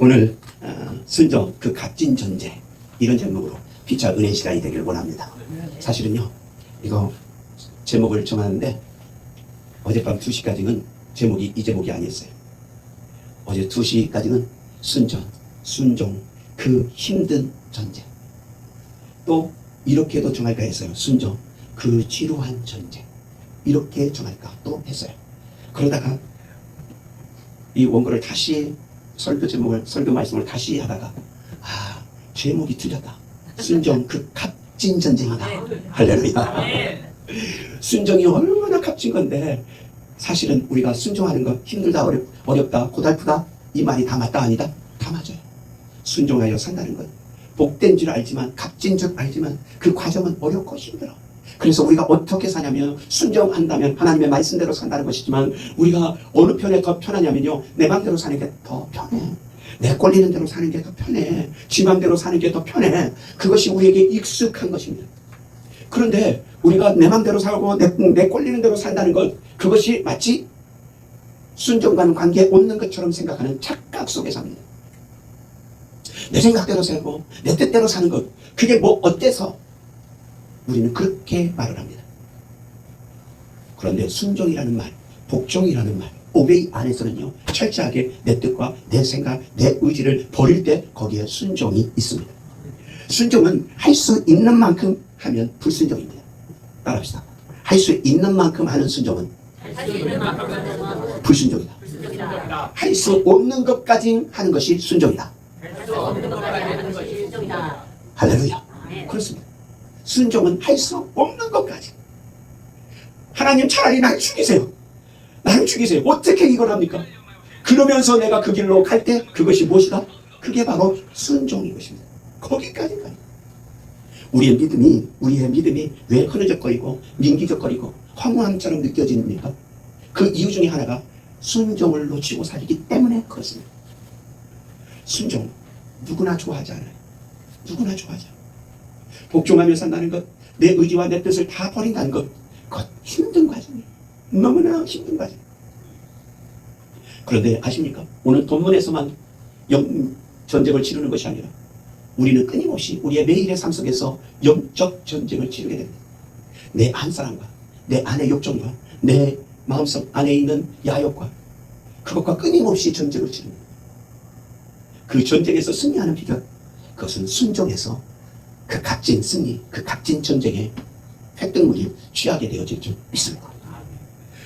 오늘 순종 그 값진 존재 이런 제목으로 피차 은혜 시간이 되기를 원합니다. 사실은요 이거 제목을 정하는데 어젯밤 2시까지는 제목이 이 제목이 아니었어요. 어제 2시까지는 순종 그 힘든 전쟁, 또 이렇게도 정할까 했어요. 순종 그 지루한 전쟁, 이렇게 정할까 또 했어요. 그러다가 이 원고를 다시 설교 말씀을 다시 하다가 제목이 틀렸다. 순종 그 값진 전쟁이다. 할렐루야. 순종이 얼마나 값진 건데, 사실은 우리가 순종하는 거 힘들다, 어렵다, 고달프다 이 말이 다 맞다 아니다? 다 맞아요. 순종하여 산다는 건 복된 줄 알지만, 값진 줄 알지만 그 과정은 어렵고 힘들어. 그래서 우리가 어떻게 사냐면, 순종한다면 하나님의 말씀대로 산다는 것이지만, 우리가 어느 편에 더 편하냐면요, 내 맘대로 사는 게 더 편해. 내 꼴리는 대로 사는 게 더 편해. 지 맘대로 사는 게 더 편해. 그것이 우리에게 익숙한 것입니다. 그런데 우리가 내 맘대로 살고 내 꼴리는 대로 산다는 것, 그것이 마치 순종과는 관계 없는 것처럼 생각하는 착각 속에 삽니다. 내 생각대로 살고 내 뜻대로 사는 것, 그게 뭐 어때서 우리는 그렇게 말을 합니다. 그런데 순종이라는 말, 복종이라는 말, 오베이 안에서는요, 철저하게 내 뜻과 내 생각, 내 의지를 버릴 때 거기에 순종이 있습니다. 순종은 할 수 있는 만큼 하면 불순종입니다. 따라합시다. 할 수 있는 만큼 하는 순종은 불순종이다. 할 수 없는 것까지 하는 것이 순종이다. 할렐루야. 그렇습니다. 순종은 할 수 없는 것까지. 하나님 차라리 날 죽이세요. 나를 죽이세요. 어떻게 이걸 합니까? 그러면서 내가 그 길로 갈 때 그것이 무엇이다? 그게 바로 순종인 것입니다. 거기까지 가요. 우리의 믿음이 왜 흐느적거리고 민기적거리고 황홀함처럼 느껴집니까? 그 이유 중에 하나가 순종을 놓치고 살기 때문에 그렇습니다. 순종 누구나 좋아하지 않아요. 누구나 좋아하지 않아요. 복종하며 산다는 것, 내 의지와 내 뜻을 다 버린다는 것, 그것 힘든 과정이에요. 너무나 힘든 과정. 그런데 아십니까? 오늘 본문에서만 전쟁을 치르는 것이 아니라 우리는 끊임없이 우리의 매일의 삶 속에서 영적 전쟁을 치르게 됩니다. 내 안사람과 내 안의 욕정과 내 마음속 안에 있는 야욕과 그것과 끊임없이 전쟁을 치릅니다. 그 전쟁에서 승리하는 비결, 그것은 순종해서 그 값진 승리, 그 값진 전쟁의 획득물이 취하게 되어질 줄 믿습니다.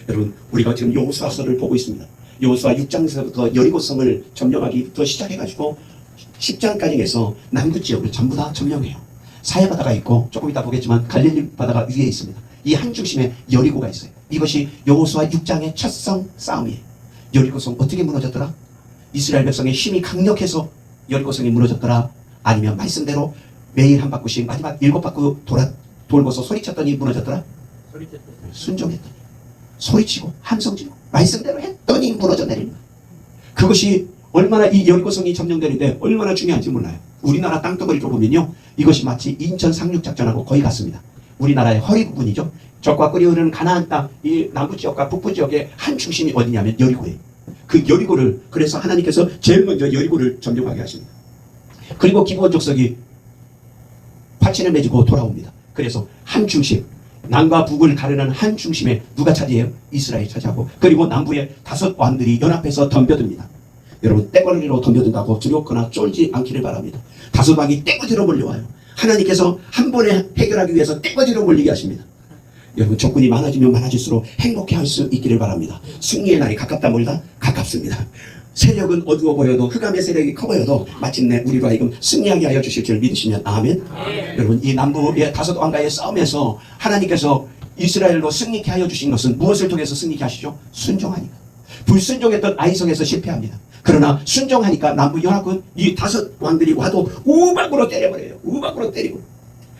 여러분, 우리가 지금 여호수아서를 보고 있습니다. 여호수아 6장에서부터 여리고성을 점령하기부터 시작해가지고 10장까지 해서 남부 지역을 전부 다 점령해요. 사해 바다가 있고, 조금 이따 보겠지만 갈릴리 바다가 위에 있습니다. 이 한 중심에 여리고가 있어요. 이것이 여호수아 6장의 첫성 싸움이에요. 여리고성 어떻게 무너졌더라? 이스라엘 백성의 힘이 강력해서 여리고성이 무너졌더라? 아니면 말씀대로 매일 한 바퀴씩 마지막 7바퀴 돌고서 소리쳤더니 무너졌더라? 순종했더니, 소리치고 함성치고 말씀대로 했더니 무너져 내립니다. 그것이 얼마나 이 여리고성이 점령되는데 얼마나 중요한지 몰라요. 우리나라 땅덩어리로 보면요, 이것이 마치 인천 상륙작전하고 거의 같습니다. 우리나라의 허리 부분이죠. 적과 끓이 흐르는 가나안 땅, 이 남부 지역과 북부 지역의 한 중심이 어디냐면 여리고예요. 그 여리고를, 그래서 하나님께서 제일 먼저 여리고를 점령하게 하십니다. 그리고 기브온 족속이 파친을 맺고 돌아옵니다. 그래서 한 중심, 남과 북을 가르는 한 중심에 누가 차지해요? 이스라엘이 차지하고, 그리고 남부의 5 왕들이 연합해서 덤벼듭니다. 여러분, 떼거리로 덤벼든다고 두렵거나 쫄지 않기를 바랍니다. 5 왕이 떼거지로 몰려와요. 하나님께서 한 번에 해결하기 위해서 떼거지로 몰리게 하십니다. 여러분, 적군이 많아지면 많아질수록 행복해할 수 있기를 바랍니다. 승리의 날이 가깝다 멀다? 가깝습니다. 세력은 어두워 보여도, 흑암의 세력이 커 보여도 마침내 우리로 하여금 승리하게 하여 주실 줄 믿으시면 아멘. 여러분, 이 남부의 5 왕과의 싸움에서 하나님께서 이스라엘로 승리케 하여 주신 것은 무엇을 통해서 승리케 하시죠? 순종하니까. 불순종했던 아이성에서 실패합니다. 그러나 순종하니까 남부 연합군 이 5 왕들이 와도 우박으로 때려버려요. 우박으로 때리고,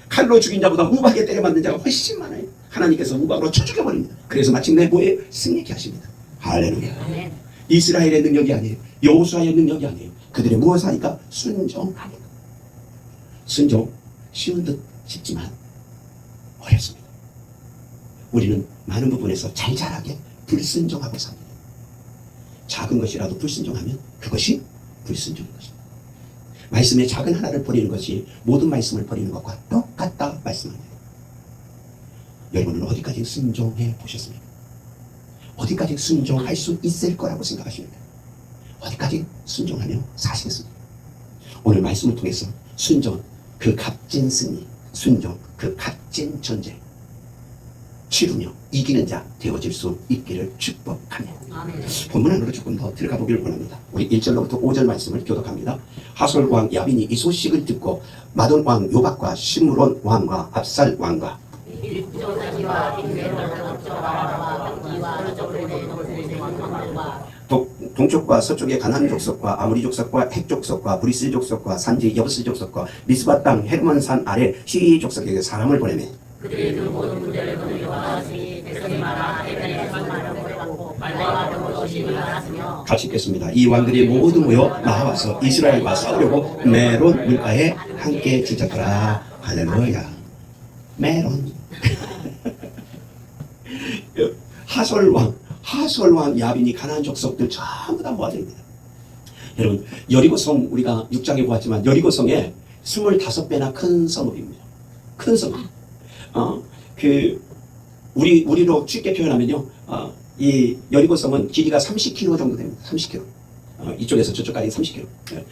칼로 죽인 자보다 우박에 때려맞는 자가 훨씬 많아요. 하나님께서 우박으로 쳐 죽여버립니다. 그래서 마침내 뭐에 승리케 하십니다. 할렐루야. 이스라엘의 능력이 아니에요. 여호수아의 능력이 아니에요. 그들의 무엇을 하니까? 순종하니까. 순종 쉬운 듯 싶지만 어렵습니다. 우리는 많은 부분에서 잘잘하게 불순종하고 삽니다. 작은 것이라도 불순종하면 그것이 불순종인 것입니다. 말씀의 작은 하나를 버리는 것이 모든 말씀을 버리는 것과 똑같다 말씀합니다. 여러분은 어디까지 순종해 보셨습니까? 어디까지 순종할 수 있을 거라고 생각하십니까? 어디까지 순종하며 사시겠습니까? 오늘 말씀을 통해서 순종, 그 값진 승리, 순종, 그 값진 전쟁 치르며 이기는 자 되어질 수 있기를 축복합니다. 본문 안으로 조금 더 들어가 보기를 원합니다. 우리 1절로부터 5절 말씀을 교독합니다. 하솔 왕 야빈이 이 소식을 듣고 마돈 왕 요박과 시므론 왕과 압살 왕과 동쪽과 서쪽의 가나안 족속과 아모리 족속과 헷 족속과 브리스 족속과 산지 여부스 족속과 미스바 땅 헤르몬 산 아래 시리 족속에게 사람을 보내매 그들이 그 모든 문제를 보내와 백성이 많아 해변에 산마를 보내고 말과 병으로 많았으며 같이 읽겠습니다. 이 왕들이 모두 모여 나와서 이스라엘과 싸우려고 메론 물가에 함께 지쳤더라. 할렐루야. 메론 하솔왕 야빈이 가나안 족속들 전부 다 모아집니다. 여러분 여리고성 우리가 6장에 보았지만 여리고성에 25배나 큰 성읍입니다. 큰 성읍. 우리로 쉽게 표현하면요, 이 여리고성은 길이가 30km 정도 됩니다. 30km. 이쪽에서 저쪽까지 30km.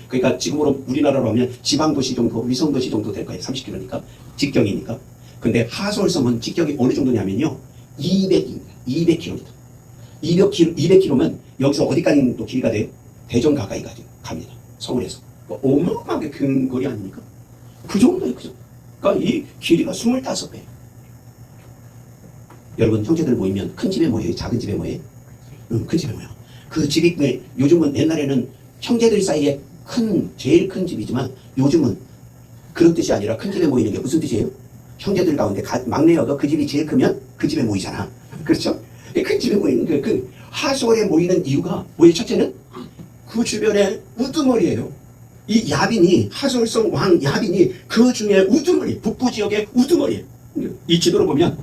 그러니까 지금으로 우리나라로 하면 지방도시 정도, 위성도시 정도 될 거예요. 30km니까. 직경이니까. 근데 하솔성은 직경이 어느 정도냐면요, 200km. 200km면 여기서 어디까지 또 길이가 돼요? 대전 가까이까지 갑니다. 서울에서. 어마어마하게 큰 거리 아닙니까? 그 정도예요, 그 정도. 그러니까 이 길이가 25배. 여러분 형제들 모이면 큰 집에 모여요? 작은 집에 모여요? 큰 집에 모여. 그 집이 요즘은 옛날에는 형제들 사이에 제일 큰 집이지만 요즘은 그런 뜻이 아니라 큰 집에 모이는 게 무슨 뜻이에요? 형제들 가운데 막내여도 그 집이 제일 크면 그 집에 모이잖아. 그렇죠? 큰 집에 모이는 그 하솔에 모이는 이유가 뭐예요? 첫째는 그 주변에 우두머리예요. 이 야빈이 하솔성 왕 야빈이 그 중에 우두머리, 북부 지역의 우두머리예요. 이 지도를 보면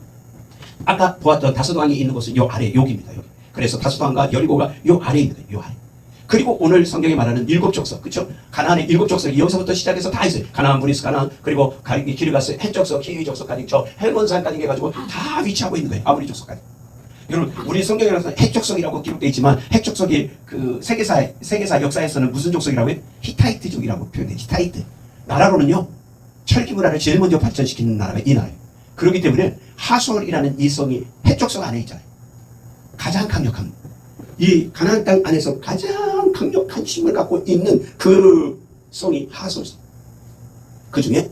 아까 보았던 다섯 왕이 있는 곳은 요 아래 여기입니다. 여기. 그래서 다섯 왕과 여리고가 요 아래에 있는 거예요. 요 아래. 그리고 오늘 성경에 말하는 7족속, 그렇죠? 가나안의 7족속이 여기서부터 시작해서 다 있어요. 가나안, 브리스, 가나안, 그리고 기르가스, 헷 족속, 키위 족속까지 저 헬몬산까지 해가지고 다 위치하고 있는 거예요. 아모리 족속까지. 여러분, 우리 성경에서 헷 족속이라고 기록되어 있지만 헷 족속이 그 세계사 역사에서는 무슨 족속이라고 해요? 히타이트족이라고 표현해요. 히타이트. 나라로는요, 철기 문화를 제일 먼저 발전시키는 나라가 이 나라예요. 그렇기 때문에 하솔이라는 이 성이 헷 족속 안에 있잖아요. 가장 강력한, 이 가나안 땅 안에서 가장 강력한 힘을 갖고 있는 그 성이 하솔성. 그 중에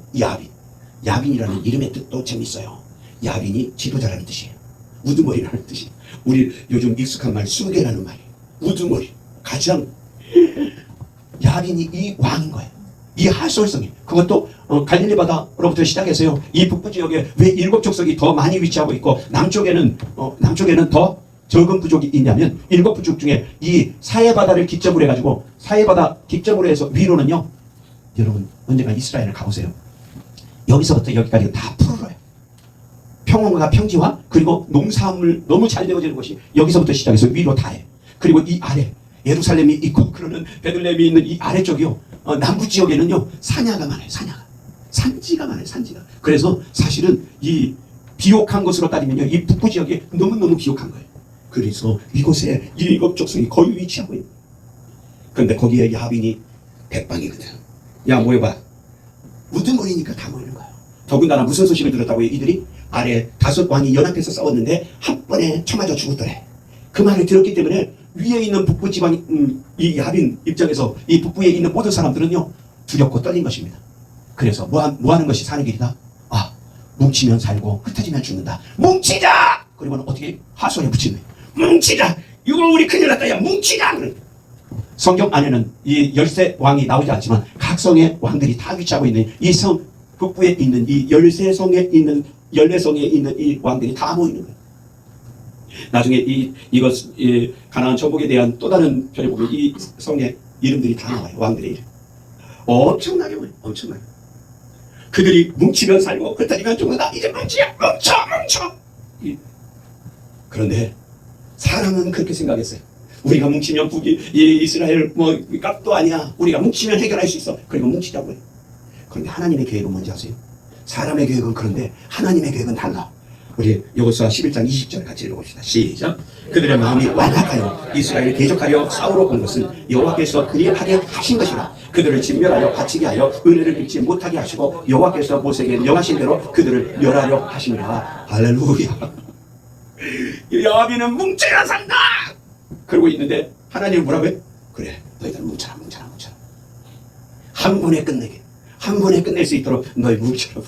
야빈이라는 이름의 뜻도 재밌어요. 야빈이 지도자라는 뜻이에요. 우두머리라는 뜻이에요. 우리 요즘 익숙한 말 수계라는 말이에요. 우두머리. 가장 야빈이 이 왕인 거예요. 이 하솔성이. 그것도 갈릴리 바다로부터 시작해서요. 이 북부 지역에 왜 7족속이 더 많이 위치하고 있고 남쪽에는 더 적은 부족이 있냐면 7부족 중에 이 사해바다를 기점으로 해가지고 사해바다 기점으로 해서 위로는요. 여러분 언젠가 이스라엘을 가보세요. 여기서부터 여기까지 다 푸르러요. 평원과 평지화 그리고 농사물 너무 잘 되어지는 곳이 여기서부터 시작해서 위로 다해. 그리고 이 아래 예루살렘이 있고 그러는 베들레헴이 있는 이 아래쪽이요. 남부 지역에는요. 산야가 많아요. 산지가 많아요. 산지가. 그래서 사실은 이 비옥한 곳으로 따지면요. 이 북부 지역이 너무너무 비옥한 거예요. 그래서 이곳에 7족속이 거의 위치하고 있는. 그런데 거기에 야빈이 백방이거든. 야 모여봐. 우두머리니까 다 모이는 거예요. 더군다나 무슨 소식을 들었다고요? 이들이 아래 5 왕이 연합해서 싸웠는데 한 번에 쳐맞아 죽었더래. 그 말을 들었기 때문에 위에 있는 북부 지방 이 야빈 입장에서 이 북부에 있는 모든 사람들은요 두렵고 떨린 것입니다. 그래서 뭐 하는 것이 사는 길이다? 뭉치면 살고 흩어지면 죽는다. 뭉치자! 그리고는 어떻게 하솔에 붙이는 거예요. 뭉치자! 이거 우리 큰일 났다. 야 뭉치자! 성경 안에는 이 13왕이 나오지 않지만 각 성의 왕들이 다 위치하고 있는 이 성 북부에 있는 이 13성에 있는 이 왕들이 다 모이는 거예요. 나중에 이 가나안 정복에 대한 또 다른 편에 보면 이 성의 이름들이 다 나와요. 왕들의 이름. 엄청나게 모여요. 엄청나게. 그들이 뭉치면 살고 흩어지면 죽는다. 이제 뭉쳐. 그런데 사람은 그렇게 생각했어요. 우리가 뭉치면 이스라엘 값도 아니야. 우리가 뭉치면 해결할 수 있어. 그리고 뭉치자고요. 그런데 하나님의 계획은 뭔지 아세요? 사람의 계획은 그런데 하나님의 계획은 달라. 우리 여호수아 11장 20절 같이 읽어봅시다. 시작. 그들의 마음이 완악하여 이스라엘을 대적하여 싸우러 온 것은 여호와께서 그리하게 하신 것이라. 그들을 진멸하여 갇히게 하여 은혜를 입지 못하게 하시고 여호와께서 모세에게 명하신 대로 그들을 멸하려 하시니라. 할렐루야. 야비는 뭉쳐야 산다. 그러고 있는데 하나님은 뭐라고 해? 그래, 너희들 뭉쳐라. 한 번에 끝내게. 한 번에 끝낼 수 있도록 너희 뭉쳐라.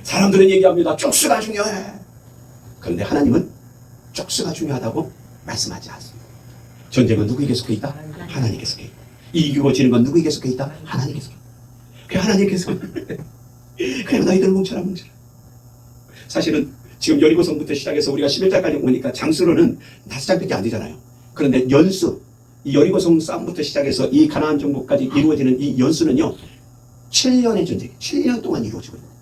사람들은 얘기합니다. 쪽수가 중요해. 그런데 하나님은 쪽수가 중요하다고 말씀하지 않습니다. 전쟁은 누구에게 속해 있다? 하나님께 속해 있다. 이기고 지는 건 누구에게 속해 있다? 하나님께 속해 있다. 그 하나님께서 그래 너희들 뭉쳐라. 사실은 지금 여리고성부터 시작해서 우리가 11장까지 오니까 장수로는 5장밖에 안 되잖아요. 그런데 연수, 이 여리고성 싸움부터 시작해서 이 가나안 정복까지 이루어지는 이 연수는요 7년의 전쟁, 7년 동안 이루어지고 있는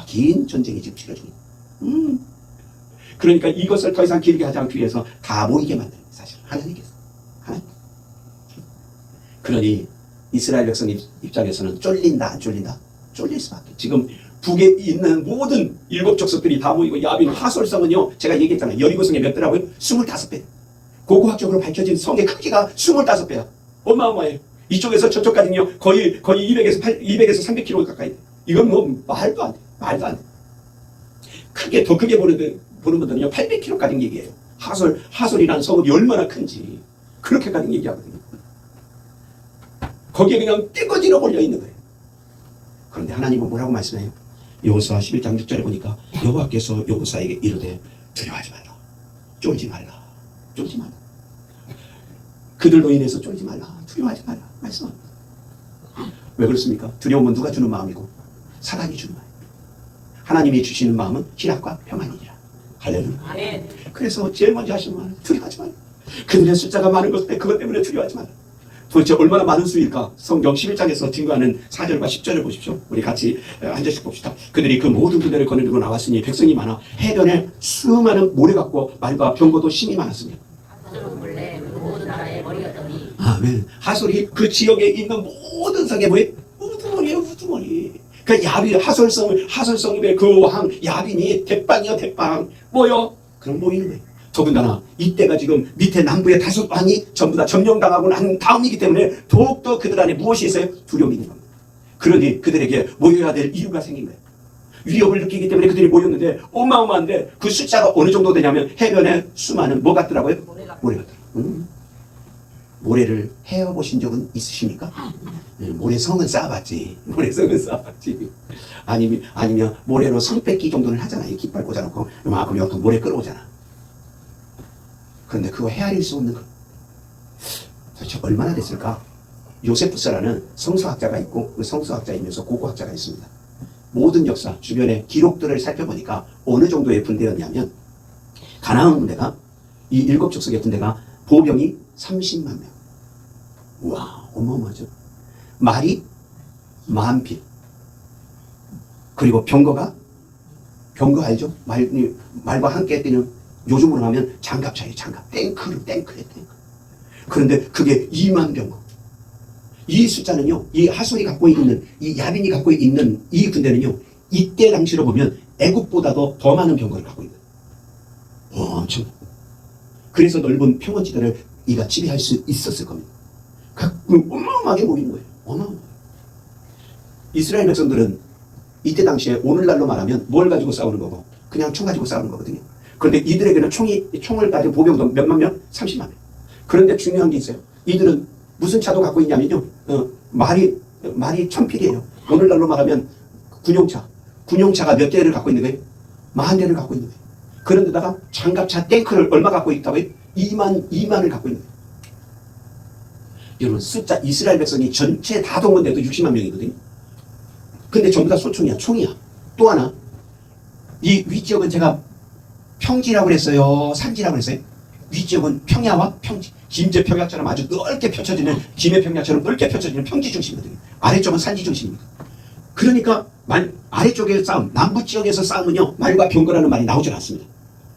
긴 전쟁이 지금 치러지고 있는. 그러니까 이것을 더 이상 길게 하지 않기 위해서 다 모이게 만드는 사실 하나님께서. 그러니 이스라엘 백성 입장에서는 쫄린다 안 쫄린다? 쫄릴 수밖에. 지금 북에 있는 모든 7 족속들이 다 모이고 야빈 하솔성은요 제가 얘기했잖아요. 여리고성에 몇 배라고요? 25배. 고고학적으로 밝혀진 성의 크기가 25배야. 어마어마해요. 이쪽에서 저쪽까지는요 거의 200에서 300km 가까이. 이건 뭐 말도 안 돼. 크게 더 크게 보는 분들은요 800km까지 얘기해요. 하솔이라는 성읍이 얼마나 큰지 그렇게까지 얘기하거든요. 거기에 그냥 떼거지로 몰려 있는 거예요. 그런데 하나님은 뭐라고 말씀해요? 여호수아 11장 6절에 보니까 여호와께서 여호수아에게 이르되 두려워하지 말라. 쫄지 말라. 그들로 인해서 쫄지 말라. 두려워하지 말라. 말씀합니다. 왜 그렇습니까? 두려움은 누가 주는 마음이고 사단이 주는 마음. 하나님이 주시는 마음은 희락과 평안이니라. 할렐루야. 그래서 제일 먼저 하시는 말은 두려워하지 말라. 그들의 숫자가 많은 것 때문에 그것 때문에 두려워하지 말라. 도대체 얼마나 많은 수일까? 성경 11장에서 증거하는 4절과 10절을 보십시오. 우리 같이 한 절씩 봅시다. 그들이 그 모든 군대를 거느리고 나왔으니 백성이 많아 해변에 수많은 모래 같고 말과 병거도 심이 많았으며 아멘. 하솔이 그 지역에 있는 모든 성에 뭐예요? 우두머리. 그 야빈 하솔성의 그 왕 야빈이 대빵이요 대빵. 뭐요? 그럼 모이는 거예요. 더군다나 이때가 지금 밑에 남부의 5 왕이 전부 다 점령당하고 난 다음이기 때문에 더욱더 그들 안에 무엇이 있어요? 두려움이 있는 겁니다. 그러니 그들에게 모여야 될 이유가 생긴 거예요. 위협을 느끼기 때문에 그들이 모였는데 어마어마한데 그 숫자가 어느 정도 되냐면 해변에 수많은 뭐 같더라고요? 모래 같더라고요. 모래를 헤어보신 적은 있으십니까? 모래성은 쌓아봤지. 아니면 모래로 성 뺏기 정도는 하잖아요. 깃발 꽂아놓고 그럼 여튼 모래 끌어오잖아. 그런데 그거 헤아릴 수 없는 거. 도대체 얼마나 됐을까? 요세푸스라는 성서학자가 있고 그 성서학자이면서 고고학자가 있습니다. 모든 역사 주변의 기록들을 살펴보니까 어느 정도의 분대였냐면 가나안 군대가 이 7 족속의 군대가 보병이 30만 명. 우와, 어마어마하죠. 말이 10,000필. 그리고 병거 알죠? 말과 함께 뛰는 요즘으로 하면 장갑차예요. 탱크에. 그런데 그게 2만 병거. 이 숫자는요, 이 하솔이 갖고 있는, 이 야빈이 갖고 있는 이 군대는요, 이때 당시로 보면 애국보다도 더 많은 병거를 갖고 있는. 엄청. 그래서 넓은 평원지대를 이가 지배할 수 있었을 겁니다. 어마어마하게 모이는 거예요. 어마어마하게. 이스라엘 백성들은 이때 당시에 오늘날로 말하면 뭘 가지고 싸우는 거고 그냥 총 가지고 싸우는 거거든요. 그런데 이들에게는 총을 가진 보병도 몇만 명? 30만 명. 그런데 중요한 게 있어요. 이들은 무슨 차도 갖고 있냐면요. 말이 1000필이에요. 오늘날로 말하면 군용차가 몇 대를 갖고 있는 거예요? 40대를 갖고 있는 거예요. 그런데다가 장갑차 탱크를 얼마 갖고 있다고요? 2만을 갖고 있는 거예요. 여러분 숫자 이스라엘 백성이 전체 다 동원돼도 60만 명이거든요. 근데 전부 다 소총이야. 총이야. 또 하나 이 위지역은 제가 평지라고 그랬어요? 산지라고 그랬어요? 위지역은 평야와 평지. 김제 평야처럼 아주 넓게 펼쳐지는 김해 평야처럼 넓게 펼쳐지는 평지 중심이거든요. 아래쪽은 산지 중심입니다. 그러니까 아래쪽의 싸움, 남부 지역에서 싸움은요 말과 병거라는 말이 나오질 않습니다.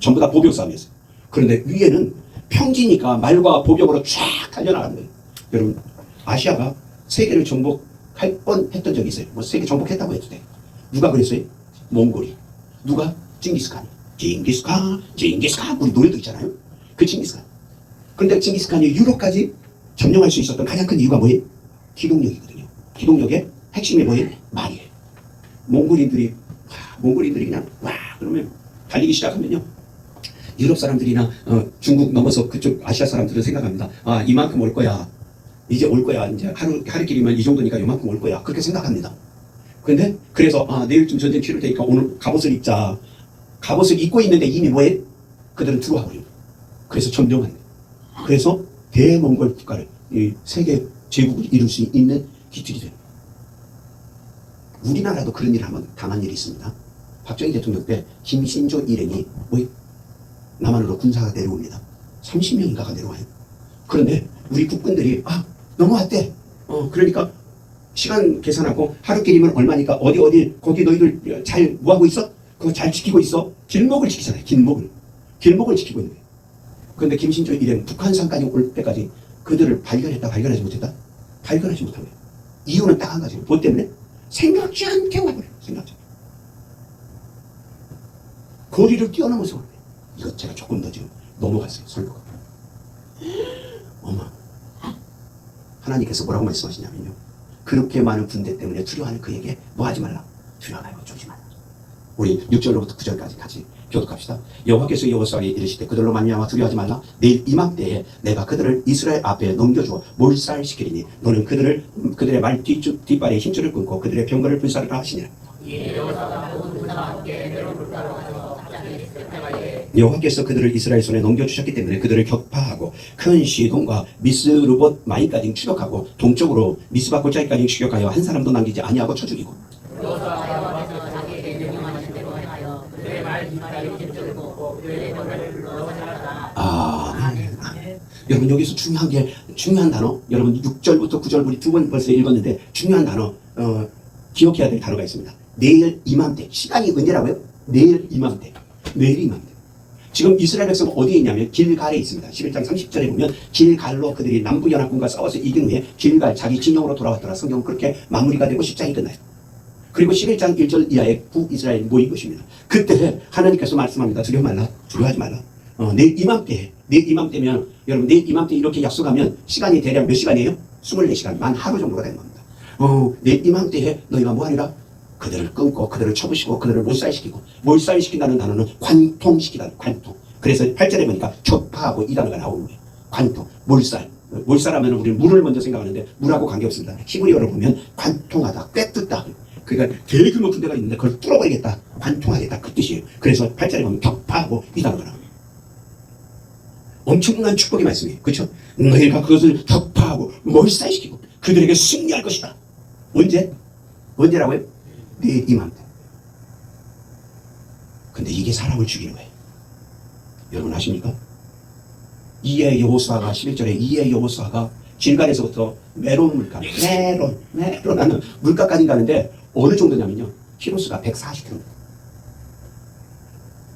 전부 다 보병 싸움이었어요. 그런데 위에는 평지니까 말과 보병으로 쫙 달려나가는 거예요. 여러분, 아시아가 세계를 정복할 뻔 했던 적이 있어요. 뭐 세계 정복했다고 해도 돼. 누가 그랬어요? 몽골이. 누가? 징기스칸. 징기스칸, 징기스칸. 우리 노래도 있잖아요. 그 징기스칸. 그런데 징기스칸이 유럽까지 점령할 수 있었던 가장 큰 이유가 뭐예요? 기동력이거든요. 기동력의 핵심이 뭐예요? 말이에요. 몽골인들이 그냥 와 그러면 달리기 시작하면요. 유럽 사람들이나 중국 넘어서 그쪽 아시아 사람들은 생각합니다. 아, 이만큼 올 거야. 이제 올 거야. 이제 하루길이면 이 정도니까 이만큼 올 거야. 그렇게 생각합니다. 근데 그래서 내일쯤 전쟁 치를 테니까 오늘 갑옷을 입자. 갑옷을 입고 있는데 이미 뭐해? 그들은 들어와 버려요. 그래서 점령하는 거예요. 그래서 대몽골 국가를 이 세계 제국을 이룰 수 있는 기틀이 돼요. 우리나라도 그런 일을 한번 당한 일이 있습니다. 박정희 대통령 때 김신조 일행이 뭐해? 남한으로 군사가 내려옵니다. 30명인가가 내려와요. 그런데 우리 국군들이 넘어왔대. 그러니까 시간 계산하고 하루길이면 얼마니까 어디 거기 너희들 잘 뭐하고 있어? 그거 잘 지키고 있어. 길목을 지키잖아요. 길목을 지키고 있는 거예요. 그런데 김신조 일행 북한산까지 올 때까지 그들을 발견하지 못했다? 발견하지 못한 거예요. 이유는 딱 한 가지예요. 뭐 때문에? 생각지 않게 와버려요. 생각지 않게. 거리를 뛰어넘어서 오는 거예요. 이것 제가 조금 더 지금 넘어갔어요. 설교가. 어머. 하나님께서 뭐라고 말씀하시냐면요. 그렇게 많은 군대 때문에 두려워하는 그에게 뭐 하지 말라? 두려워 말고 쫄지 말라. 우리 6절로부터 9절까지 같이 교독합시다. 여호와께서 여호수아에게 이르시되 그들로 말미암아 두려워하지 말라. 내일 이맘때에 내가 그들을 이스라엘 앞에 넘겨주어 몰살시키리니 너는 그들의 말 뒷발에 힘줄을 끊고 그들의 병거를 불사르라 하시니라. 여호와께서 그들을 이스라엘 손에 넘겨주셨기 때문에 그들을 격파하고 큰 시돈과 미스르봇 마이까지 추격하고 동쪽으로 미스바 골짜기까지 추격하여 한 사람도 남기지 아니하고 쳐 죽이고. 여러분 여기서 중요한 단어, 여러분 6절부터 9절 우리 두 번 벌써 읽었는데 중요한 단어 기억해야 될 단어가 있습니다. 내일 이맘때. 시간이 언제라고요? 내일 이맘때. 지금 이스라엘 백성은 어디에 있냐면 길갈에 있습니다. 11장 30절에 보면 길갈로 그들이 남부연합군과 싸워서 이긴 후에 길갈 자기 진영으로 돌아왔더라. 성경은 그렇게 마무리가 되고 10장이 끝나요. 그리고 11장 1절 이하에 북이스라엘 모인 것입니다. 그때 하나님께서 말씀합니다. 두려워하지 말라. 내일 이맘때면 여러분 내일 이맘때 이렇게 약속하면 시간이 대략 몇 시간이에요? 24시간, 만 하루 정도가 되는 겁니다. 내일 이맘때에 너희가 뭐하리라? 그들을 끊고 그들을 쳐부시고 그들을 몰살시킨다는 단어는 관통시키다. 관통. 그래서 8절에 보니까 격파하고 이 단어가 나오는 거예요. 관통, 몰살하면 우리는 물을 먼저 생각하는데 물하고 관계없습니다. 히브리어로 보면 관통하다, 꿰뚫다. 그러니까 대규모 군대가 있는데 그걸 뚫어버리겠다, 관통하겠다, 그 뜻이에요. 그래서 8절에 보면 격파하고 이 단어가 나와요. 엄청난 축복의 말씀이에요. 그렇죠? 너희가 그것을 격파하고 몰살시키고 그들에게 승리할 것이다. 언제라고요? 내일 이맘때. 근데 이게 사람을 죽이는 거예요. 여러분 아십니까? 이에 여호수아가 11절에 이에 여호수아가 길갈에서부터 메론 물가, 메론하는 물가까지 가는데 어느 정도냐면요. 키로수가 140km.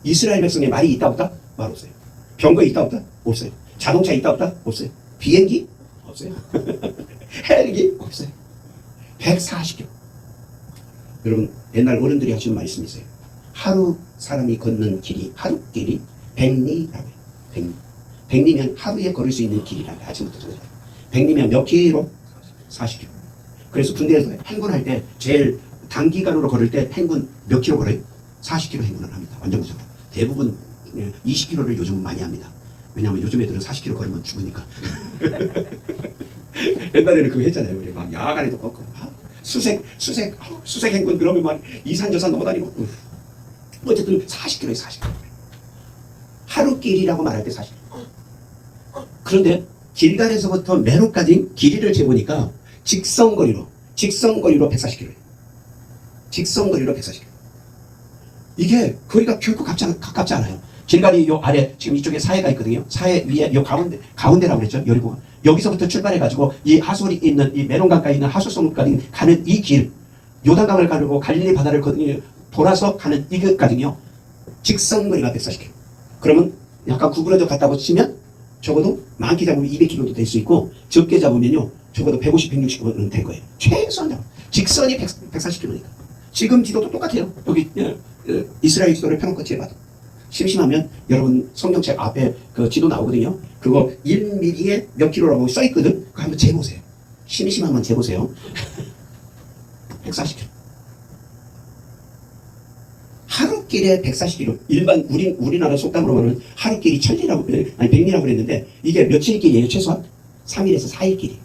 이스라엘 백성의 말이 있다 없다? 말 없어요. 병거 있다 없다? 없어요. 자동차 있다 없다? 없어요. 비행기? 없어요. 헬기? 없어요. 140km. 여러분 옛날 어른들이 하시는 말씀이 있어요. 하루 사람이 걷는 길이 하루길이 100리라고 해요. 100리면 하루에 걸을 수 있는 길이라고 해요. 아침부터 저녁. 100리면 몇 킬로? 40km. 그래서 군대에서 행군할 때 제일 단기간으로 걸을 때 행군 몇 킬로 걸어요? 40km 행군을 합니다. 완전 무조건. 대부분 20km를 요즘 많이 합니다. 왜냐하면 요즘 애들은 40km 걸으면 죽으니까. 옛날에는 그거 했잖아요. 우리 막 야간에도 걷고 수색 행군 그러면 막 이산저산 넘어다니고. 어쨌든 40km에 40km. 하루길이라고 말할 때 40km. 그런데 길갈에서부터 메로까지 길이를 재보니까 직선거리로 140km. 직선거리로 140km. 이게 거리가 결코 가깝지 않아요. 길갈이 요 아래 지금 이쪽에 사해가 있거든요. 사해 위에 요 가운데라고 그랬죠. 여리고가. 여기서부터 출발해가지고 이 하솔이 있는 이 메론강가에 있는 하솔성까지 가는 이 길, 요단강을 가르고 갈릴리 바다를 돌아서 가는 이것까지요. 직선거리가 140km. 그러면 약간 구부러져 갔다고 치면 적어도 많게 잡으면 200km도 될 수 있고 적게 잡으면요 적어도 150, 160km는 될 거예요. 최소한 잡아. 직선이 140km니까. 지금 지도도 똑같아요. 여기 이스라엘 지도를 펴놓고 지어봐도. 심심하면 여러분 성경책 앞에 그 지도 나오거든요. 그거 1mm에 몇 킬로라고 써있거든. 그거 한번 재보세요. 심심하면 재보세요. 140km. 하루길에 140km. 일반 우리나라 속담으로 말하면 하루길이 천리라고 아니 100리라고 그랬는데 이게 며칠 길이에요? 최소한 3일에서 4일 길이.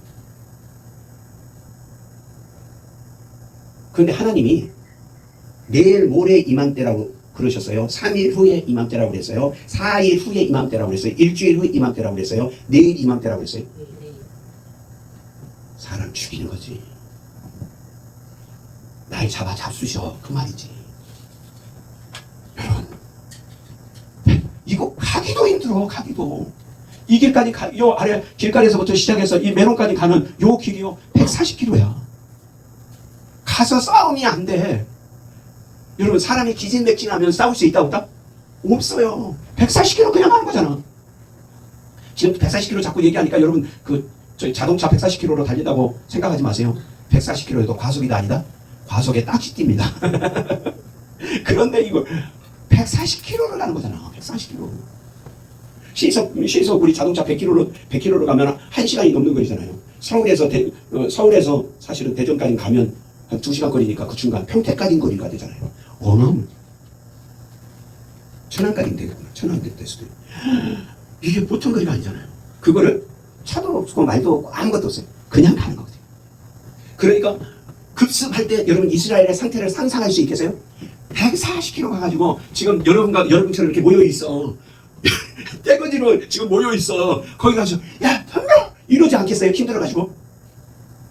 그런데 하나님이 내일 모레 이맘때라고 그러셨어요. 3일 후에 이맘때라고 그랬어요. 4일 후에 이맘때라고 그랬어요. 일주일 후에 이맘때라고 그랬어요. 내일 이맘때라고 그랬어요. 사람 죽이는 거지. 날 잡수셔. 그 말이지. 여러분, 이거 가기도 힘들어. 가기도. 이 길까지 요 아래 길가에서부터 시작해서 이 메론까지 가는 요 길이요 140km야. 가서 싸움이 안 돼. 여러분 사람이 기진맥진하면 싸울 수 있다 없다? 없어요. 140km 그냥 가는 거잖아. 지금 140km 자꾸 얘기하니까 여러분 저희 자동차 140km로 달린다고 생각하지 마세요. 140km에도 과속이다 아니다? 과속에 딱지 띱니다. 그런데 이거 140km를 가는 거잖아. 140km. 시속 우리 자동차 100km로 가면 1시간이 넘는 거잖아요. 서울에서 사실은 대전까지 가면 한 2시간 거리니까 그 중간 평택까지 거리가 되잖아요. 천안까지 되겠구나. 천안 될 수도 있고. 이게 보통 거리가 아니잖아요. 그거를 차도 없고 말도 없고 아무것도 없어요. 그냥 가는 거거든요. 그러니까 급습할 때 여러분 이스라엘의 상태를 상상할 수 있겠어요? 140km 가가지고 지금 여러분처럼 이렇게 모여있어. 떼거지로 지금 모여있어. 거기 가서 야 덤벼! 이러지 않겠어요? 힘들어가지고.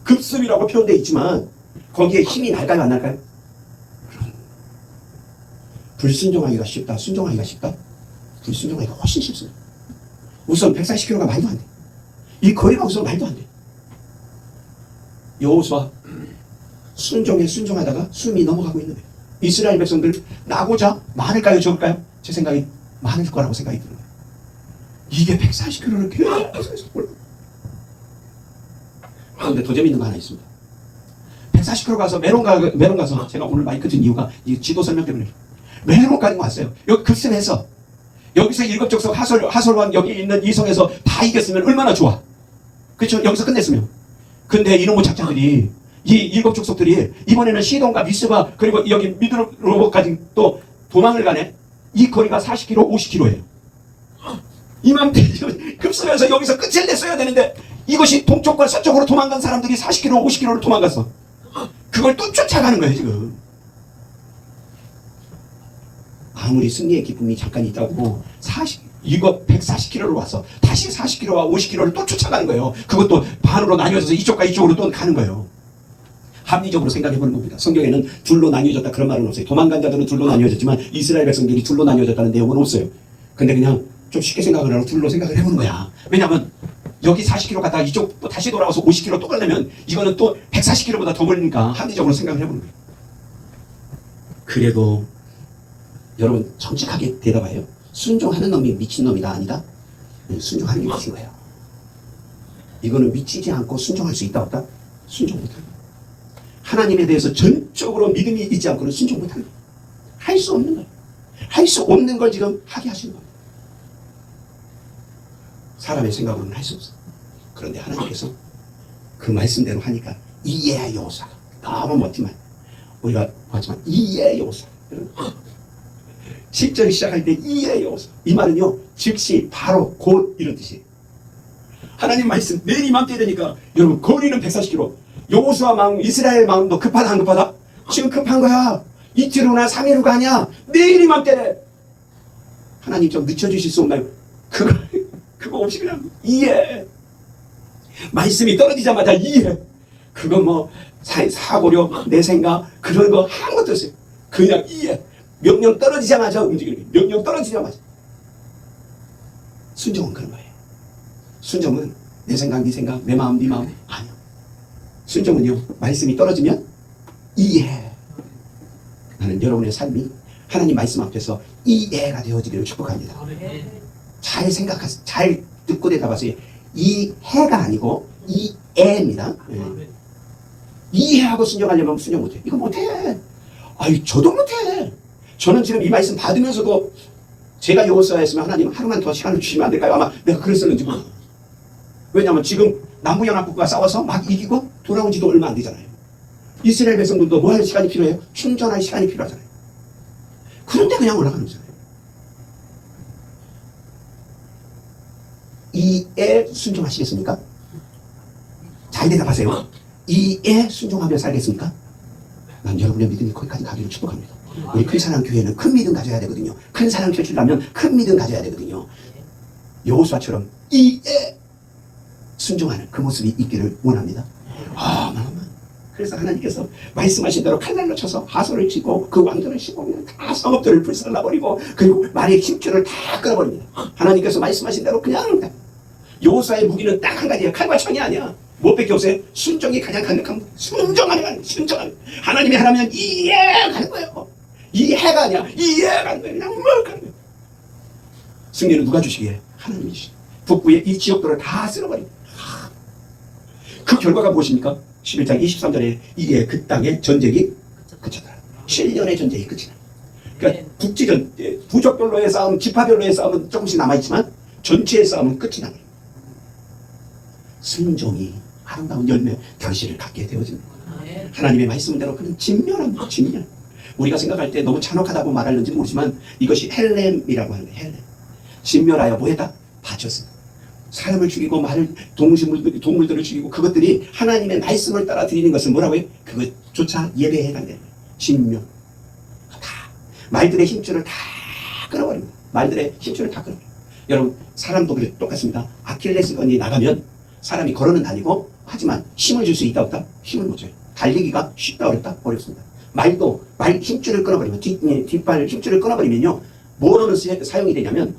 급습이라고 표현되어 있지만 거기에 힘이 날까요 안 날까요? 불순종하기가 쉽다. 순종하기가 쉽다. 불순종하기가 훨씬 쉽습니다. 우선 140km가 말도 안 돼. 이 거리가 우선 말도 안 돼. 여호수아 순종에 순종하다가 숨이 넘어가고 있는 거예요. 이스라엘 백성들 나고자 많을까요 적을까요? 제 생각이 많을 거라고 생각이 들어요. 이게 140km를 계속 올라. 그런데 더 재밌는 거 하나 있습니다. 140km 가서 메론 가서 제가 오늘 마이크 든 이유가 이 지도 설명 때문에 메론까지 왔어요. 여기 급습해서 여기서 일곱족속 하솔왕 여기 있는 이성에서 다 이겼으면 얼마나 좋아. 그렇죠? 여기서 끝냈으면. 근데 이놈의 작자들이 이 일곱족속들이 이번에는 시돈과 미스바 그리고 여기 미드로까지 또 도망을 가네. 이 거리가 40km, 50km예요. 이맘때 급습해서 여기서 끝을 냈어야 되는데 이것이 동쪽과 서쪽으로 도망간 사람들이 40km, 50km를 도망갔어. 그걸 또 쫓아가는 거예요 지금. 아무리 승리의 기쁨이 잠깐 있다고 이거 140km로 와서 다시 40km와 50km를 또 쫓아가는 거예요. 그것도 반으로 나뉘어져서 이쪽과 이쪽으로 또 가는 거예요. 합리적으로 생각해보는 겁니다. 성경에는 둘로 나뉘어졌다 그런 말은 없어요. 도망간 자들은 둘로 나뉘어졌지만 이스라엘 백성들이 둘로 나뉘어졌다는 내용은 없어요. 근데 그냥 좀 쉽게 생각을 하고 둘로 생각을 해보는 거야. 왜냐하면 여기 40km 갔다가 이쪽 또 다시 돌아와서 50km 또 가려면 이거는 또 140km보다 더 멀리니까 합리적으로 생각을 해보는 거예요. 그래도 여러분 정직하게 대답해요. 순종하는 놈이 미친놈이다 아니다? 순종하는 게 미친 거예요. 이거는 미치지 않고 순종할 수 있다 없다? 순종 못하는 거예요. 하나님에 대해서 전적으로 믿음이 있지 않고는 순종 못하는 거예요. 할 수 없는 거예요. 할 수 없는 걸 지금 하게 하시는 거예요. 사람의 생각으로는 할 수 없어요. 그런데 하나님께서 그 말씀대로 하니까 이해야 요사. 너무 멋진 말. 우리가 봤지만 이해야 요사. 10절 시작할 때 이해야 요사. 이 말은요 즉시 바로 곧 이런 뜻이에요. 하나님 말씀 내일 이맘때 되니까 여러분 거리는 140km. 여호수아 마음 이스라엘 마음도 급하다 안 급하다? 지금 급한 거야. 이틀 후나 3일 후가 아니야. 내일 이맘때래. 하나님 좀 늦춰주실 수 없나요? 그거 없이 그냥 이해. 말씀이 떨어지자마자 이해. 그거 뭐 사고력 내 생각 그런 거 아무것도 없어요. 그냥 이해. 명령 떨어지자마자 움직이는 거예요. 명령 떨어지자마자. 순종은 그런 거예요. 순종은 내 생각 네 생각 내 마음 네 마음 아니요. 순종은요 말씀이 떨어지면 이해. 나는 여러분의 삶이 하나님 말씀 앞에서 이해가 되어지기를 축복합니다. 잘 생각하세요. 잘 듣고 대답하세요. 이 해가 아니고 이 애입니다. 예. 이해하고 순종하려면 순종 못해. 이거 못해. 아유, 저도 못해. 저는 지금 이 말씀 받으면서도 제가 여호수아였으면 하나님 하루만 더 시간을 주시면 안 될까요? 아마 내가 그랬을는지 몰라. 왜냐하면 지금 남부연합국과 싸워서 막 이기고 돌아온 지도 얼마 안 되잖아요. 이스라엘 백성들도 뭐 할 시간이 필요해요? 충전할 시간이 필요하잖아요. 그런데 그냥 올라가는 거잖아요. 이에 순종하시겠습니까? 잘 대답하세요. 이에 순종하며 살겠습니까? 난 여러분의 믿음이 거기까지 가기를 축복합니다. 우리 큰 사랑 교회는 큰 믿음 가져야 되거든요. 큰 사랑 펼치려면 큰 믿음 가져야 되거든요. 여호수아처럼 이에 순종하는 그 모습이 있기를 원합니다. 그래서 하나님께서 말씀하신 대로 칼날로 쳐서 하소를 치고 그 왕들을 씹으면 다 성읍들을 불살라버리고 그리고 말의 힘줄을 다 끌어버립니다. 하나님께서 말씀하신 대로 그냥 여호수아의 무기는 딱 한 가지예요. 칼과 창이 아니야. 무엇밖에 없어요? 순종이 가장 강력한 순종하는 거예요. 순종하는 하나님이 하라면 이해가는 거예요. 이해가 아니야. 이해가는 거예요. 그냥 뭐 가는 거예요. 승리는 누가 주시기에? 하나님이 주시기. 북부의 이 지역들을 다 쓸어버립니다. 그 결과가 무엇입니까? 11장 23절에 이에 그 땅의 전쟁이 그쳤다. 7년의 전쟁이 끝이 나. 그러니까 북지전, 부족별로의 싸움, 지파별로의 싸움은 조금씩 남아있지만 전체의 싸움은 끝이 나요. 순종이 아름다운 열매, 결실을 갖게 되어집니다. 하나님의 말씀대로 그는 진멸합니다. 진멸. 우리가 생각할 때 너무 잔혹하다고 말하는지 모르지만 이것이 헬렘이라고 하는데 헬렘. 진멸하여 뭐했다? 바쳤습니다. 사람을 죽이고 동물들을 죽이고 그것들이 하나님의 말씀을 따라 드리는 것은 뭐라고 해요? 그것조차 예배에 해당되는 거예요. 진멸. 다 말들의 힘줄을 다 끊어버립니다. 말들의 힘줄을 다 끊어버립니다. 여러분 사람도 그래 똑같습니다. 아킬레스건이 나가면 사람이 걸어는 다니고 하지만 힘을 줄 수 있다 없다? 힘을 못 줘요. 달리기가 쉽다 어렵다? 어렵습니다. 말도 말 힘줄을 끊어버리면 뒷발 힘줄을 끊어버리면요 뭐로는 사용이 되냐면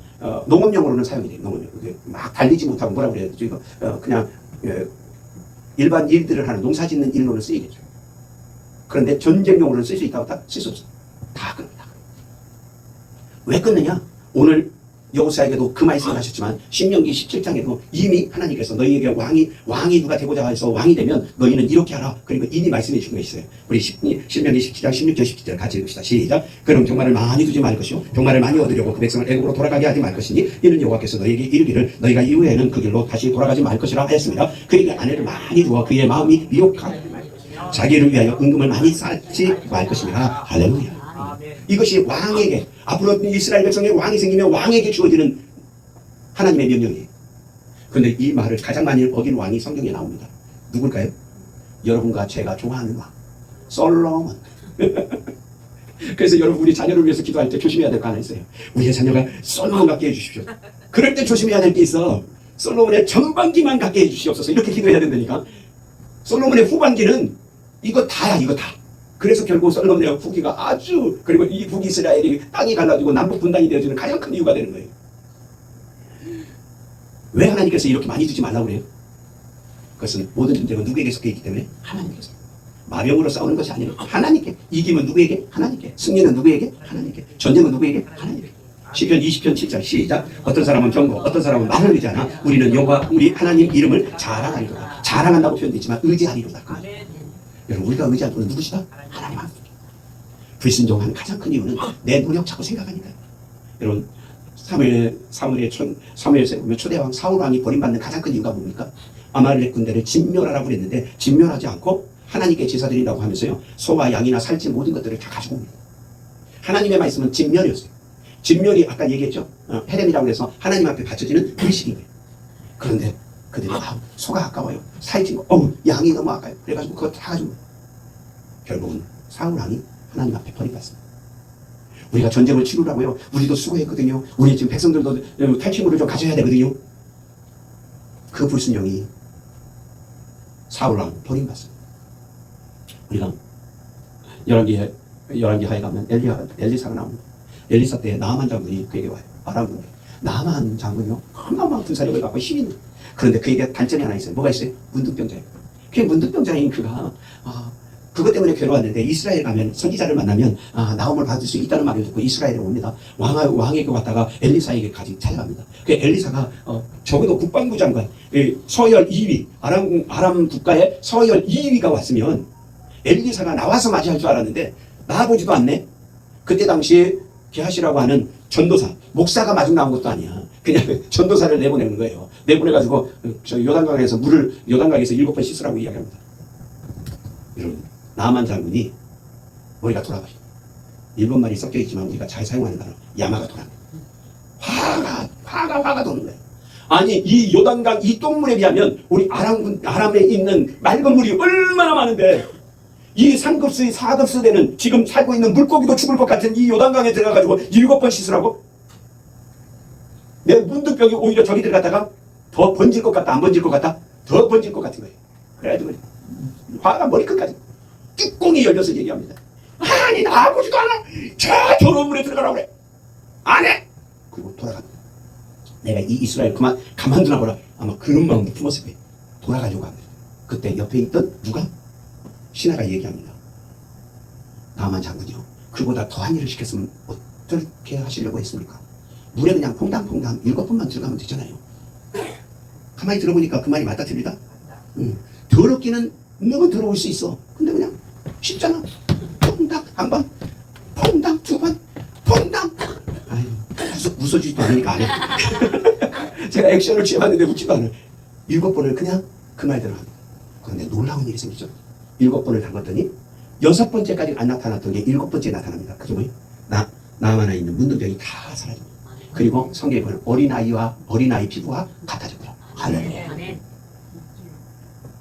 농업용으로는 사용이 돼요. 농업용. 막 달리지 못하고 뭐라고 그래야 되죠? 이거 그냥 일반 일들을 하는 농사짓는 일로는 쓰이겠죠. 그런데 전쟁용으로는 쓸 수 있다 없다? 쓸 수 없어요. 다 끊는다. 왜 끊느냐? 오늘 여호수아에게도 그 말씀을 하셨지만 신명기 17장에도 이미 하나님께서 너희에게 왕이 누가 되고자 해서 왕이 되면 너희는 이렇게 하라. 그리고 이미 말씀해 주신 거 있어요. 우리 신명기 17장 16절 17절 같이 읽읍시다. 시작. 그럼 병마를 많이 두지 말 것이요 병마를 많이 얻으려고 그 백성을 애국으로 돌아가게 하지 말 것이니 이는 여호와께서 너희에게 이르기를 너희가 이후에는 그 길로 다시 돌아가지 말 것이라 하였습니다. 그에게 아내를 많이 두어 그의 마음이 미혹하고 자기를 위하여 은금을 많이 쌓지 말 것입니다. 할렐루야. 이것이 왕에게 앞으로 이스라엘 백성의 왕이 생기면 왕에게 주어지는 하나님의 명령이에요. 그런데 이 말을 가장 많이 어긴 왕이 성경에 나옵니다. 누굴까요? 여러분과 제가 좋아하는 왕 솔로몬. 그래서 여러분 우리 자녀를 위해서 기도할 때 조심해야 될 거 하나 있어요. 우리의 자녀가 솔로몬 같게 해주십시오. 그럴 때 조심해야 될 게 있어. 솔로몬의 전반기만 갖게 해주시옵소서. 이렇게 기도해야 된다니까. 솔로몬의 후반기는 이거 다야. 이거 다. 그래서 결국 솔로몬의 후기가 아주 그리고 이 북이스라엘이 땅이 갈라지고 남북 분단이 되어지는 가장 큰 이유가 되는 거예요. 왜 하나님께서 이렇게 많이 주지 말라고 그래요? 그것은 모든 전쟁은 누구에게 속해 있기 때문에 하나님께서. 마병으로 싸우는 것이 아니라 하나님께. 이김은 누구에게? 하나님께. 승리는 누구에게? 하나님께. 전쟁은 누구에게? 하나님께. 시편 20편 7절 시작. 어떤 사람은 경고, 어떤 사람은 말을 의지하나 우리는 여호와 우리 하나님 이름을 자랑하리로다. 자랑한다고 표현되지만 의지하리로다. 여러분 우리가 의지할 분은 누구시다? 하나님 한 분. 불순종하는 가장 큰 이유는 내 노력 자꾸 생각하니까. 여러분 사무엘서에 보면 초대왕 사울왕이 버림받는 가장 큰 이유가 뭡니까? 아말렉 군대를 진멸하라고 그랬는데 진멸하지 않고 하나님께 제사드린다고 하면서요 소와 양이나 살치 모든 것들을 다 가지고 옵니다. 하나님의 말씀은 진멸이었어요. 진멸이 아까 얘기했죠. 헤렘이라고 해서 하나님 앞에 바쳐지는 의식인 거예요. 그런데 그들이 소가 아까워요. 살찐 거, 양이 너무 아까워요. 그래가지고 그거 다 가지고 결국은 사울왕이 하나님 앞에 버림받습니다. 우리가 전쟁을 치르라고요. 우리도 수고했거든요. 우리 지금 백성들도 탈취물을 좀 가져야 되거든요. 그 불순종이 사울왕 버림받습니다. 우리가 열왕기 하에 가면 엘리사가 나옵니다. 엘리사 때 나아만 장군이 그에게 와요. 아람 군대. 나아만 장군이요. 어마어마한 사력을 갖고 힘이 있는. 그런데 그에게 단점이 하나 있어요. 뭐가 있어요? 문둥병자예요. 그 문둥병자인 그가 그것 때문에 괴로웠는데 이스라엘 가면 선지자를 만나면 나음을 받을 수 있다는 말을 듣고 이스라엘에 옵니다. 왕에게 왔다가 엘리사에게 찾아갑니다. 그 엘리사가 적어도 국방부 장관 서열 2위 아람 국가의 서열 2위가 왔으면 엘리사가 나와서 맞이할 줄 알았는데 나와보지도 않네. 그때 당시에 게하시라고 하는 전도사 목사가 마중 나온 것도 아니야. 그냥 전도사를 내보내는 거예요. 내보내가지고 저 요단강에서 물을 요단강에서 7번 씻으라고 이야기합니다. 여러분 나만 장군이 머리가 돌아가요. 일본말이 섞여 있지만 우리가 잘 사용하는 단어 야마가 돌아. 화가 도는 거예요. 아니 이 요단강 이 똥물에 비하면 우리 아람에 있는 맑은 물이 얼마나 많은데 이 3급수 4급수 되는 지금 살고 있는 물고기도 죽을 것 같은 이 요단강에 들어가가지고 7번 씻으라고? 내 문득병이 오히려 저기 들어갔다가 더 번질 것 같다 안 번질 것 같다? 더 번질 것 같은 거예요. 그래가지고 화가 머리끝까지 뚜껑이 열려서 얘기합니다. 아니 나아보지도 않아. 저 더러운 물에 들어가라고 그래. 안 해. 그리고 돌아갑니다. 내가 이 이스라엘 가만두나 보라. 아마 그런 마음도 품었을 거예요. 돌아가려고 합니다. 그때 옆에 있던 누가? 신하가 얘기합니다. 나만 장군이요. 그보다 더한 일을 시켰으면 어떻게 하시려고 했습니까? 물에 그냥 퐁당퐁당 7번만 들어가면 되잖아요. 가만히 들어보니까 그 말이 맞다 틀리다? 더럽기는 너무 더러울 수 있어. 근데 그냥 쉽잖아. 퐁당 한 번, 퐁당 2번, 퐁당. 아유, 웃어주지도 않으니까 안 해. 제가 액션을 취해봤는데 웃지도 않아요. 7번을 그냥 그 말대로 합니다. 그런데 놀라운 일이 생기죠. 7번을 담갔더니 6번째까지 안 나타났던 게 7번째 나타납니다. 그게 뭐예요? 남 안에 있는 문둥병이 다 사라집니다. 그리고 성경에 보면 어린아이 피부와 같아졌더라. 할렐루야.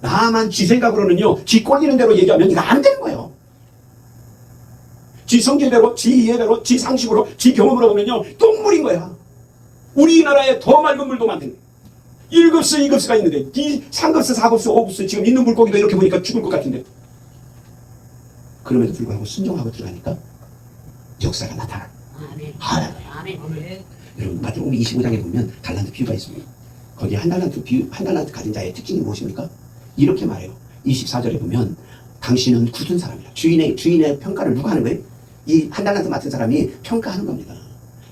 나만 지 생각으로는요, 지 꼴리는 대로 얘기하면 이거 안 되는 거예요. 지 성질대로, 지 이해대로, 지 상식으로, 지 경험으로 보면요, 똥물인 거야. 우리나라에 더 맑은 물도 만든 거야. 1급수, 2급수가 있는데, 이 3급수, 4급수, 5급수 지금 있는 물고기도 이렇게 보니까 죽을 것 같은데. 그럼에도 불구하고 순종하고 들어가니까 역사가 나타나. 할렐루야. 여러분, 마태복음 25장에 보면 달란트 비유가 있습니다. 거기에 한 달란트 가진 자의 특징이 무엇입니까? 이렇게 말해요. 24절에 보면 당신은 굳은 사람이라. 주인의 평가를 누가 하는 거예요? 이 한 달란트 맡은 사람이 평가하는 겁니다.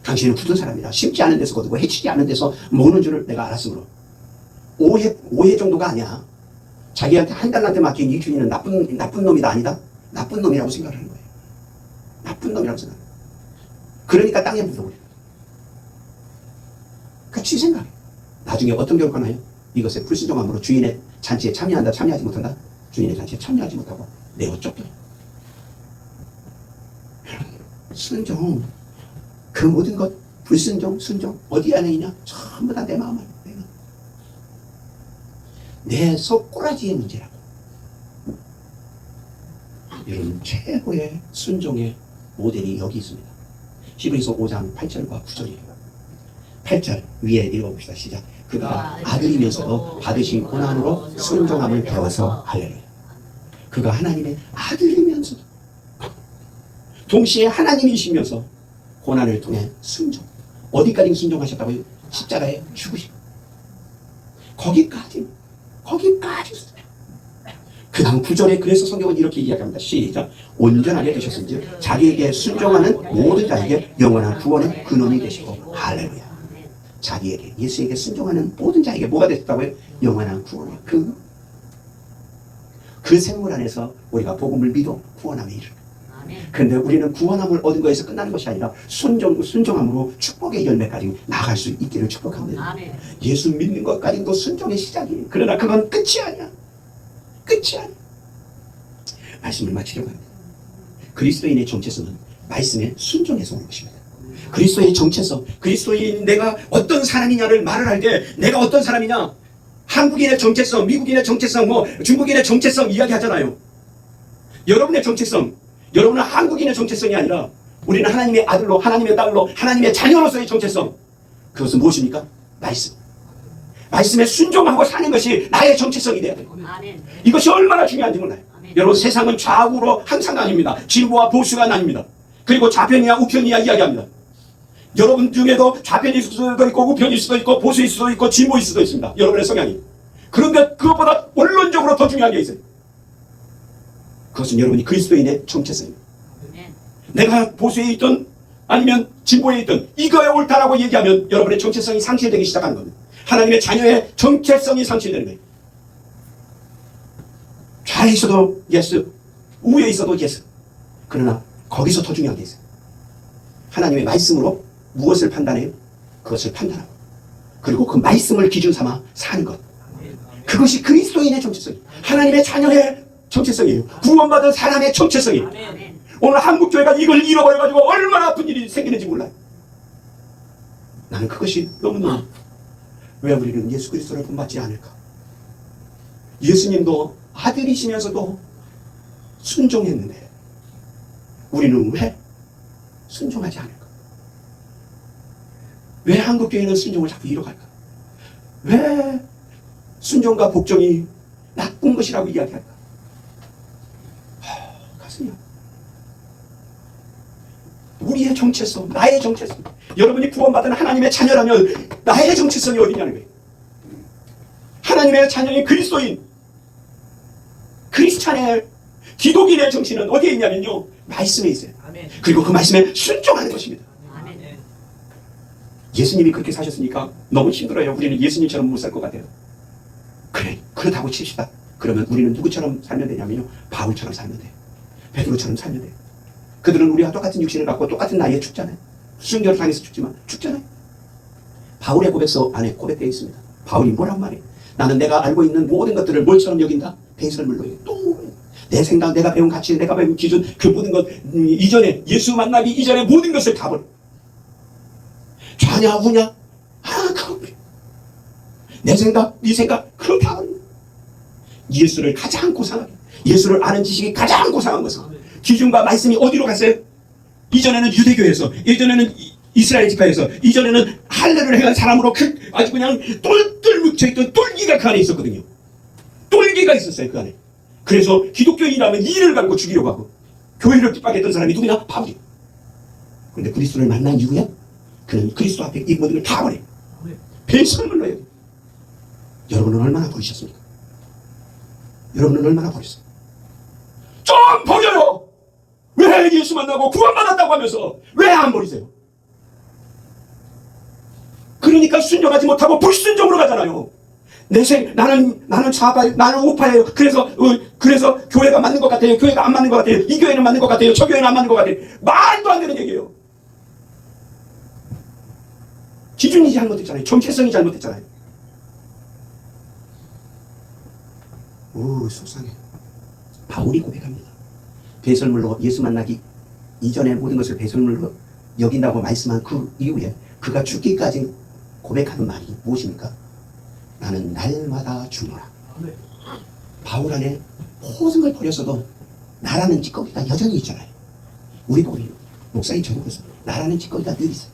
당신은 굳은 사람이라. 심지 않은 데서 거두고 해치지 않은 데서 모으는 줄을 내가 알았으므로. 오해 정도가 아니야. 자기한테 한 달란트 맡긴 이 주인은 나쁜 놈이다 아니다? 나쁜 놈이라고 생각을 하는 거예요. 나쁜 놈이라고 생각해요. 그러니까 땅에 묻어버려요. 그러니까 지 생각. 나중에 어떤 결과가 나요? 이것에 불순종함으로 주인의 잔치에 참여하지 못한다? 주인의 잔치에 참여하지 못하고 내어 쫓겨요. 순종. 그 모든 것, 불순종, 순종, 어디 안에 있냐? 전부 다 내 마음 안에. 내 속꼬라지의 문제라고. 여러분, 최고의 순종의 모델이 여기 있습니다. 히브리서 5장 8절과 9절이에요. 8절 위에 읽어봅시다. 시작. 그가 아들이면서도 받으신 고난으로 순종함을 배워서 할렐루야. 그가 하나님의 아들이면서도 동시에 하나님이시면서 고난을 통해 순종. 어디까지 순종하셨다고요? 십자가에 죽으시고. 거기까지. 그 다음 9절에 그래서 성경은 이렇게 이야기합니다. 시작. 온전하게 되셨은즉 자기에게 순종하는 모든 자에게 영원한 구원의 근원이 되시고. 할렐루야. 자기에게, 예수에게 순종하는 모든 자에게 뭐가 되셨다고요? 영원한 구원의 근원. 그 생물 안에서 우리가 복음을 믿어 구원함에 이르는. 그런데 우리는 구원함을 얻은 것에서 끝나는 것이 아니라 순종함으로 축복의 열매까지 나아갈 수 있기를 축복합니다. 예수 믿는 것까지도 순종의 시작이에요. 그러나 그건 끝이 아니야. 말씀을 마치려고 합니다. 그리스도인의 정체성은 말씀의 순종에서 오는 것입니다. 그리스도의 정체성, 그리스도인 내가 어떤 사람이냐를 말을 할 때 내가 어떤 사람이냐, 한국인의 정체성, 미국인의 정체성, 중국인의 정체성 이야기하잖아요. 여러분의 정체성, 여러분은 한국인의 정체성이 아니라 우리는 하나님의 아들로, 하나님의 딸로, 하나님의 자녀로서의 정체성. 그것은 무엇입니까? 말씀에 순종하고 사는 것이 나의 정체성이 되어야 돼요. 이것이 얼마나 중요한지 몰라요. 여러분, 세상은 좌우로 항상 나뉩니다. 진보와 보수가 나뉩니다. 그리고 좌편이야 우편이야 이야기합니다. 여러분 중에도 좌편일 수도 있고 우편일 수도 있고 보수일 수도 있고 진보일 수도 있습니다. 여러분의 성향이. 그런데 그것보다 원론적으로 더 중요한 게 있어요. 그것은 여러분이 그리스도인의 정체성입니다. 아멘. 내가 보수에 있든 아니면 진보에 있든 이거야 옳다라고 얘기하면 여러분의 정체성이 상실되기 시작하는 겁니다. 하나님의 자녀의 정체성이 상실되는 거예요. 좌에 있어도 예스, 우에 있어도 예스. 그러나 거기서 더 중요한 게 있어요. 하나님의 말씀으로 무엇을 판단해요? 그것을 판단하고 그리고 그 말씀을 기준 삼아 사는 것. 그것이 그리스도인의 정체성이에요. 하나님의 자녀의 정체성이에요. 구원받은 사람의 정체성이에요. 아멘. 오늘 한국교회가 이걸 잃어버려가지고 얼마나 아픈 일이 생기는지 몰라요. 나는 그것이 너무너무 왜 우리는 예수 그리스도를 본받지 않을까? 예수님도 아들이시면서도 순종했는데 우리는 왜 순종하지 않을까? 왜 한국교회는 순종을 자꾸 잃어갈까? 왜 순종과 복종이 나쁜 것이라고 이야기할까? 가슴이 아파. 우리의 정체성, 나의 정체성. 여러분이 구원받은 하나님의 자녀라면 나의 정체성이 어디냐는 거예요. 하나님의 자녀인 그리스도인, 크리스찬의 기독인의 정신은 어디에 있냐면요, 말씀에 있어요. 아멘. 그리고 그 말씀에 순종하는 것입니다. 아멘. 예수님이 그렇게 사셨으니까 너무 힘들어요. 우리는 예수님처럼 못 살 것 같아요. 그래, 그렇다고 칩시다. 그러면 우리는 누구처럼 살면 되냐면요, 바울처럼 살면 돼요. 베드로처럼 살면 돼요. 그들은 우리와 똑같은 육신을 갖고 똑같은 나이에 죽잖아요. 순교를 당해서 죽지만 죽잖아요. 바울의 고백서 안에 고백되어 있습니다. 바울이 뭐란 말이에요? 나는 내가 알고 있는 모든 것들을 뭘처럼 여긴다? 배설물로 여긴다. 또 내 생각, 내가 배운 가치, 내가 배운 기준, 그 모든 것 이전에, 예수 만나기 이전에 모든 것을 다 버려. 좌냐 우냐, 그거 내 생각, 네 생각, 그거 다 버려. 예수를 가장 고상하게, 예수를 아는 지식이 가장 고상한 것은 기준과 말씀이 어디로 갔어요? 이전에는 유대교에서, 이전에는 이스라엘 지파에서, 이전에는 할례를 행한 사람으로 아주 그냥 똘똘 묵혀있던 똘기가 그 안에 있었거든요. 똘기가 있었어요, 그 안에. 그래서 기독교인이라면 이를 갈고 죽이려고 하고 교회를 핍박했던 사람이 누구냐? 바울이. 그런데 그리스도를 만난 이후에 그는 그리스도 앞에 이 모든 걸 다 버려요. 배설물로 해요. 여러분은 얼마나 버리셨습니까? 여러분은 얼마나 버렸어요? 좀 버려요! 왜 예수 만나고 구원받았다고 하면서 왜 안 버리세요? 그러니까 순종하지 못하고 불순종으로 가잖아요. 나는 좌파예요. 나는 우파예요. 그래서 교회가 맞는 것 같아요. 교회가 안 맞는 것 같아요. 이 교회는 맞는 것 같아요. 저 교회는 안 맞는 것 같아요. 말도 안 되는 얘기예요. 기준이 잘못했잖아요. 정체성이 잘못했잖아요. 속상해. 바울이 고백합니다. 배설물로 예수 만나기 이전의 모든 것을 배설물로 여긴다고 말씀한 그 이후에 그가 죽기까지 고백하는 말이 무엇입니까? 나는 날마다 죽노라. 바울 안에 모든 걸 버렸어도 나라는 찌꺼기가 여전히 있잖아요. 우리도 우리 목사님 저도 그래서 나라는 찌꺼기가 늘 있어요.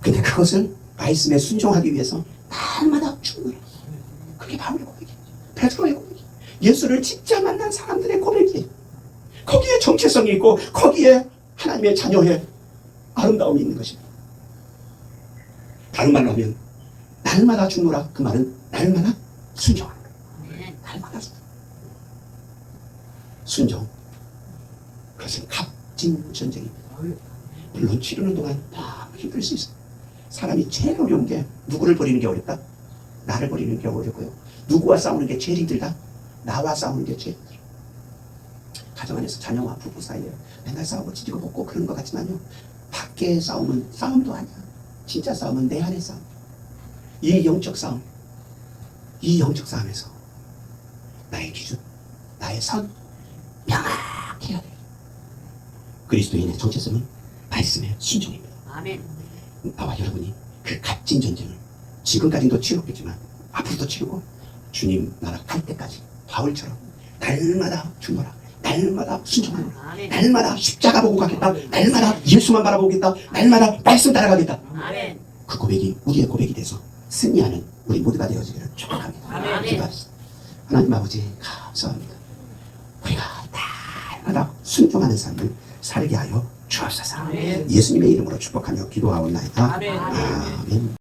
근데 그것을 말씀에 순종하기 위해서 날마다 죽노라. 그게 바울의 고백이에요. 베드로의 고백이에요. 예수를 진짜 만난 사람들의 고백이에요. 거기에 정체성이 있고 거기에 하나님의 자녀의 아름다움이 있는 것입니다. 다른 말로 하면 날마다 죽노라. 그 말은 날마다 순종하는 거예요. 날마다 순종. 그것은 값진 전쟁입니다. 물론 치르는 동안 다 힘들 수 있어요. 사람이 제일 어려운 게 누구를 버리는 게 어렵다? 나를 버리는 게 어렵고요. 누구와 싸우는 게 제일 힘들다? 나와 싸우는 게 제일 힘들어요. 가정 안에서 자녀와 부부 사이에 맨날 싸우고 찌지고 볶고 그런 것 같지만요, 밖에 싸움은 싸움도 아니야. 진짜 싸움은 내 안의 싸움. 이 영적 싸움에서 나의 기준, 나의 선 명확해야 돼. 그리스도인의 정체성은 말씀의 순종입니다. 아멘. 나와 여러분이 그 값진 전쟁을 지금까지도 치렀겠지만 앞으로도 치르고 주님 나라 갈 때까지 바울처럼 날마다 죽노라. 날마다 순종하노라. 아멘. 날마다 십자가 보고 가겠다. 날마다 예수만 바라보겠다. 날마다 말씀 따라가겠다. 아멘. 그 고백이 우리의 고백이 돼서 승리하는 우리 모두가 되어지기를 축복합니다. 아멘. 기도하겠습니다. 하나님 아버지 감사합니다. 우리가 날마다 순종하는 삶을 살게 하여 주옵소서. 아멘. 예수님의 이름으로 축복하며 기도하옵나이다. 아멘. 아멘.